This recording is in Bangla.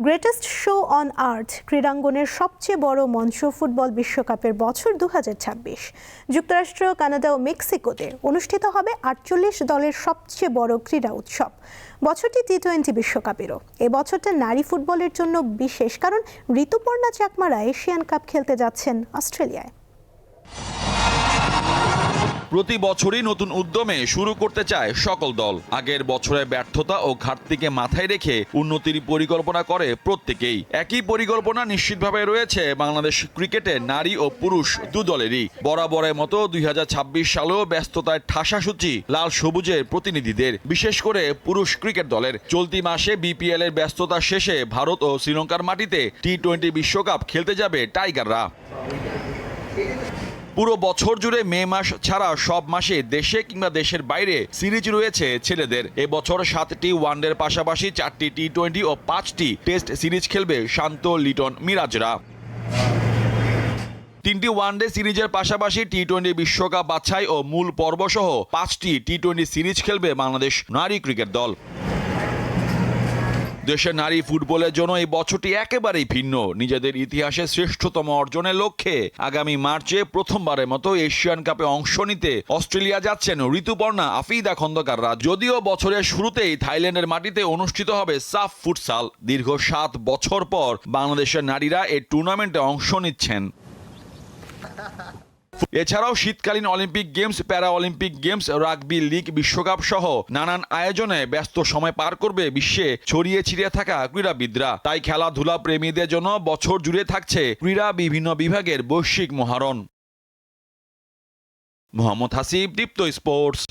গ্রেটেস্ট শো অন আর্থ ক্রীড়াঙ্গনের সবচেয়ে বড় মঞ্চ ফুটবল বিশ্বকাপের বছর 2026। যুক্তরাষ্ট্র, কানাডা ও মেক্সিকোতে অনুষ্ঠিত হবে 48 দলের সবচেয়ে বড় ক্রীড়া উৎসব। বছরটি টি-20 বিশ্বকাপেরও। এ বছরটা নারী ফুটবলের জন্য বিশেষ, কারণ ঋতুপর্ণা চাকমারা এশিয়ান কাপ খেলতে যাচ্ছেন অস্ট্রেলিয়ায়। প্রতি বছরই নতুন উদ্যমে শুরু করতে চায় সকল দল। আগের বছরের ব্যর্থতা ও ঘাটতিকে মাথায় রেখে উন্নতির পরিকল্পনা করে প্রত্যেকেই। একই পরিকল্পনা নিশ্চিতভাবে রয়েছে বাংলাদেশ ক্রিকেটে নারী ও পুরুষ দু দলেরই। বরাবরের মতো 2026 সালেও ব্যস্ততায় ঠাসাসূচি লাল সবুজের প্রতিনিধিদের, বিশেষ করে পুরুষ ক্রিকেট দলের। চলতি মাসে বিপিএল এর ব্যস্ততা শেষে ভারত ও শ্রীলঙ্কার মাটিতে টি-20 বিশ্বকাপ খেলতে যাবে টাইগাররা। পুরো বছর জুড়ে মে মাস ছাড়া সব মাসে দেশে কিংবা দেশের বাইরে সিরিজ রয়েছে ছেলেদের। এবছর 7টি ওয়ানডের পাশাপাশি 4টি টি-20 ও 5টি টেস্ট সিরিজ খেলবে শান্ত, লিটন, মিরাজরা। 3টি ওয়ানডে সিরিজের পাশাপাশি টি-20 বিশ্বকাপ বাছাই ও মূল পর্বসহ 5টি টি-20 সিরিজ খেলবে বাংলাদেশ নারী ক্রিকেট দল। দেশের নারী ফুটবলের জন্য এই বছরটি একেবারেই ভিন্ন। নিজেদের ইতিহাসে শ্রেষ্ঠতম অর্জনের লক্ষ্যে আগামী মার্চে প্রথমবারের মতো এশিয়ান কাপে অংশ নিতে অস্ট্রেলিয়া যাচ্ছেন ঋতুপর্ণা, আফিদা খন্দকাররা। যদিও বছরের শুরুতেই থাইল্যান্ডের মাটিতে অনুষ্ঠিত হবে সাফ ফুটসাল। দীর্ঘ 7 বছর পর বাংলাদেশের নারীরা এই টুর্নামেন্টে অংশ নিচ্ছেন। এছাড়াও শীতকালীন অলিম্পিক গেমস, প্যারা অলিম্পিক গেমস, রাগবি লিগ, বিশ্বকাপ সহ নানান আয়োজনে ব্যস্ত সময় পার করবে বিশ্বে ছড়িয়ে ছিটিয়ে থাকা ক্রীড়াবিদরা। তাই খেলাধুলা প্রেমীদের জন্য বছর জুড়ে থাকছে ক্রীড়া বিভিন্ন বিভাগের বৈশ্বিক মহারণ। মোহাম্মদ হাসিব, দীপ্ত স্পোর্টস।